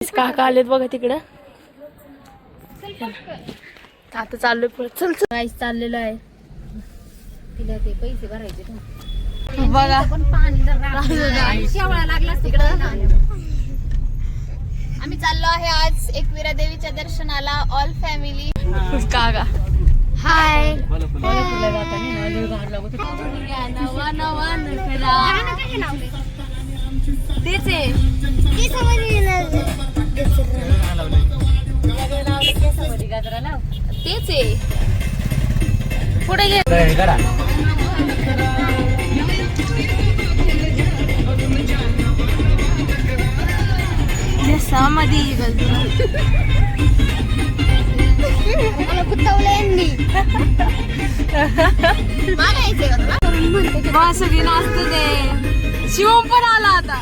काका आलेत बघा तिकडं. आता चाललोय पुढे. चल चल गाईस चाललेलं आहे. तिला ते पैसे भरायचे बघा पण पाणी शेवळा लागला तिकडं. आम्ही चाललो आहे आज एकविरा देवीच्या दर्शनाला ऑल फॅमिली. काका हाय. तेच आहे. तेच आहे. पुढे घे. मध्ये सगळी नाचतो ते. शिवम पण आला आता.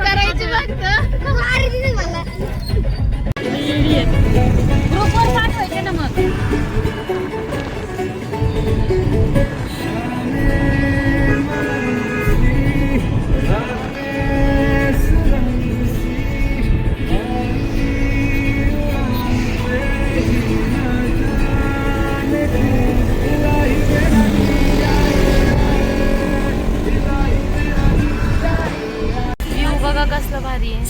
करायची ग्रुपवर पाठवायचे ना मग. बघा कसलं भारी आहे.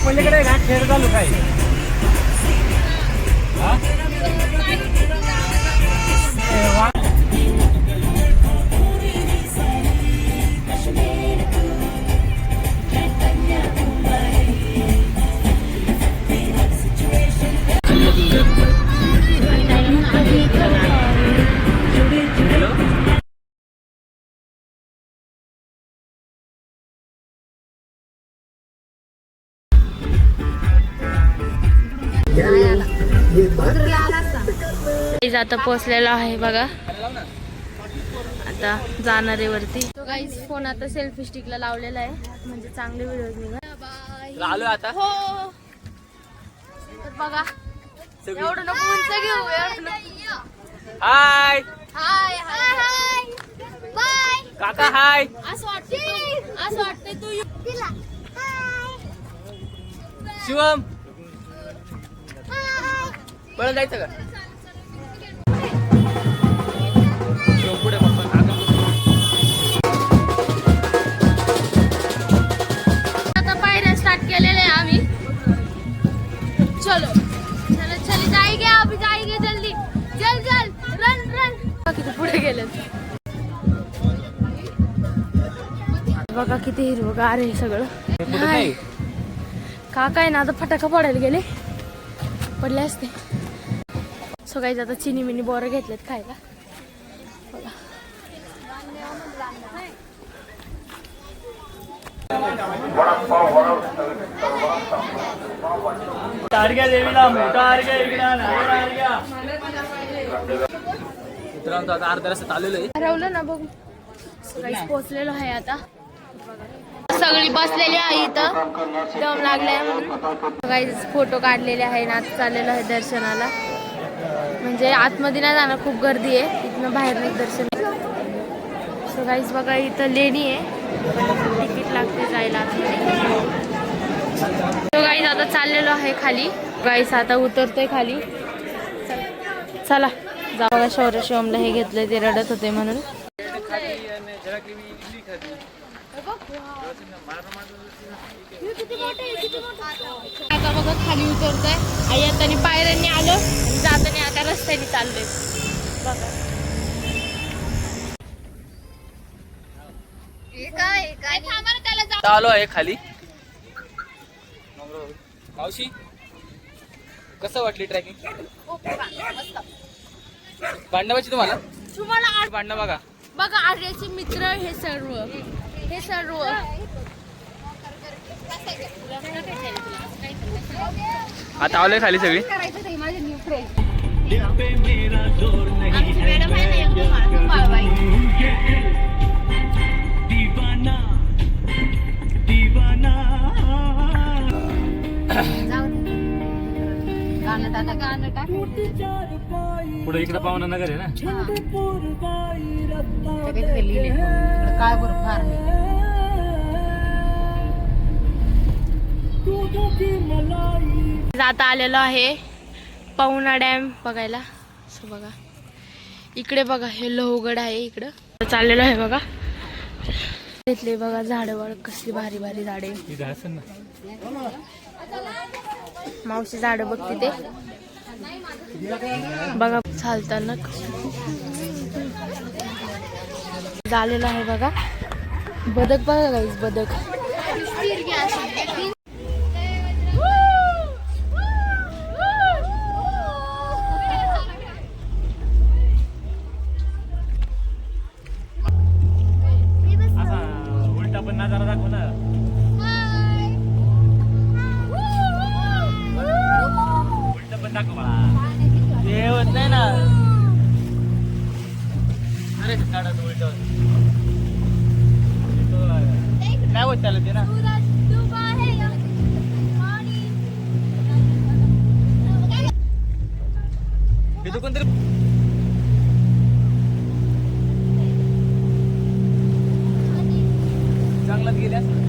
पलीकडे घाट खेळ चालू काय. आता पोहोचलेला आहे बघा. आता जाणार आहे वरती. तो गाईस फोन आता सेल्फी स्टिकला लावलेला आहे म्हणजे चांगले व्हिडिओज निघा. आलो आता. हो तर बघा एवढं नको उंच घेऊ. एवढं नको. हाय हाय हाय हाय बाय काका. हाय. असं वाटतंय तू शिवम पळून जायचं का. पुढे आता पायऱ्या स्टार्ट केलेले आहे आम्ही. चलो चलो चली जाएंगे अभी जाएंगे जल्दी. चल चल रन रन. किती पुढे गेले बघा. किती हिरवगार आहे सगळं. काका आहे ना आता फटाका पडायला गेले. पडले असते. सो काही आता चिनी मिनी बोरं घेतलेत खायला. देवीला मोठा मित्रांनो आता अर्धा रस्ता आलेलो आहे. हरवलं ना बघ. पोहोचलेलो आहे आता. सगळी बसलेली आहे इथं, दम लागलाय म्हणून. काही फोटो काढलेले आहे ना, आता चाललेलं आहे दर्शनाला. म्हणजे आतमध्ये नाही जाणार, खूप गर्दी आहे. इथनं बाहेर नाही दर्शन. सो गाईज बघा इथं लेणी आहे, तिकीट लागते जायला आतमध्ये. तो गाईज आता चाललेलो आहे खाली. गाईज आता उतरतोय खाली. चला जा. बघा शौर्य शिवमला हे घेतलंय, ते रडत होते म्हणून. आता बघा खाली उतरतोय. आई आता पायऱ्यांनी आलो, जाताना आता रस्त्याने चाललोय. बघा आलो आहे खाली. मावशी कसं वाटली ट्रॅकिंग? भांडणाची तुम्हाला भांडणं बघा. बघा आर्याचे मित्र हे सर्व आता आलोय खाली सगळी. पुढे इकडे पाहुणा नगर आहे ना. काय बरं फार आता आलेलो आहे पवना डॅम बघायला. सो बघा इकडे बघा, हे लोहगड आहे इकडं चाललेलो आहे. बघा तिथले बघा झाडं बघ, कसली भारी भारी झाडे. मावशी झाडं बघ तिथे बघा चालताना. झालेलं आहे बघा. बदक बघा गाईस, बदक. उलटा पण नजारा दाखव ना. उलटा पण दाखव मला. ते होत नाही ना. अरे काढा उलट काय होत त्याला ते ना. हे तू कोणतरी चांगलाच गेले असं.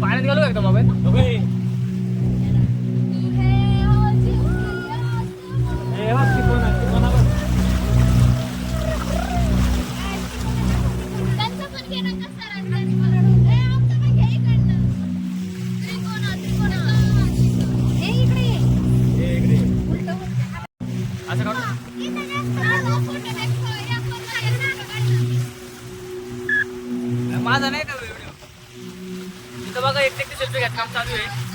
पाण्यात गेलो एकदा मोबाईल. असं काढू. वेगळ्यात काम चालू आहे.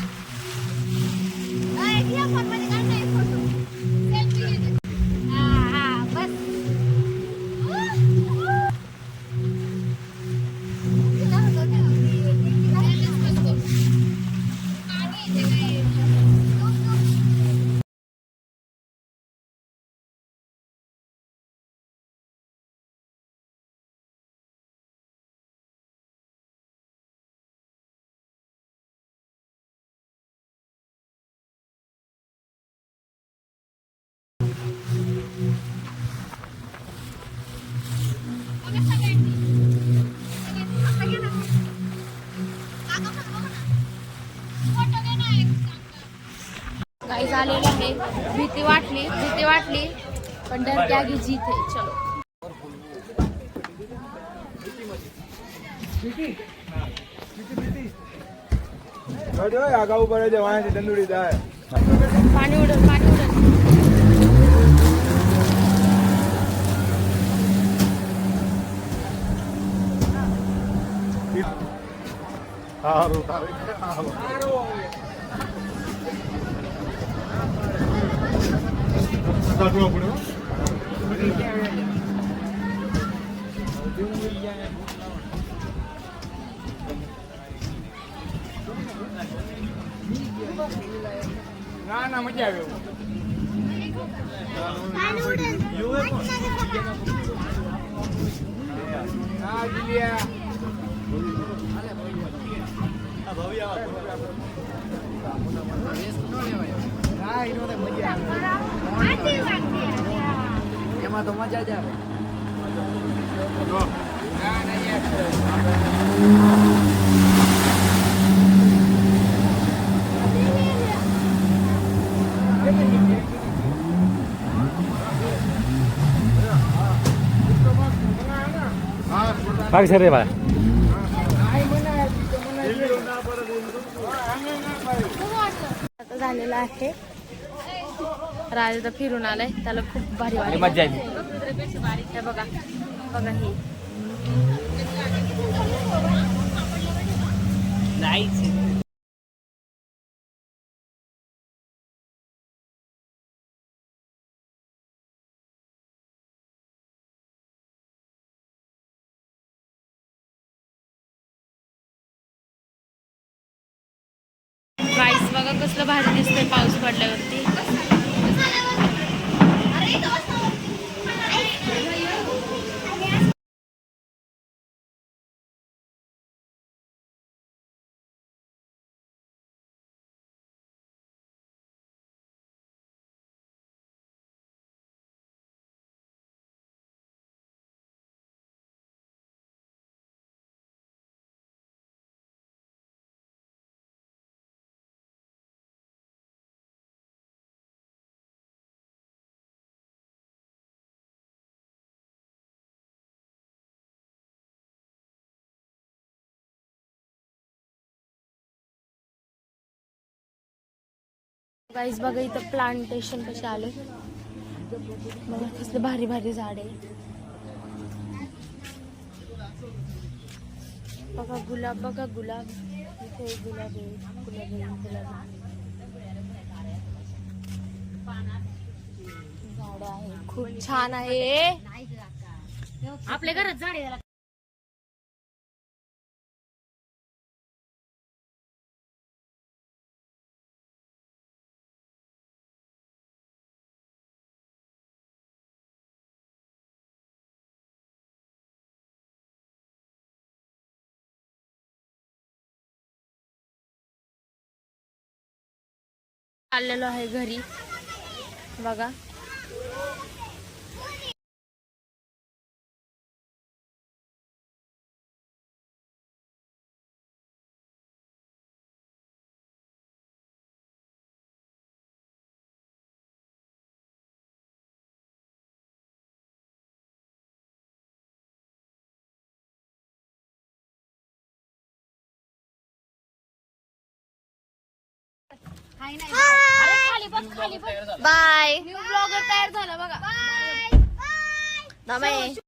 काही झालेलं आहे. भीती वाटली पण डर के आगे जीत है. चलो आगाऊ पड़े जवान तंदूरी जाए पाणी उडल. ना मजा आवे એમાં તો મજા જ આવે. काय सर रे बाळा. आता झालेलं आहे. राज तर फिरून आलाय. त्याला खूप भारी वाटलं. मजा आली. हे बघा हे प्राईस बघा कसलं भारी दिसतंय पाऊस पडल्यावरती. गाईस बघा इथं प्लांटेशन कसे आले. बघा कसले भारी भारी झाड आहे. बघा गुलाब इथे गुलाब आहे. झाड आहे खूप छान आहे. आपल्या घरात झाड आहे. चाललेलो आहे घरी. बघा बाय. न्यू ब्लॉगर तयार झाला बघा. बाय.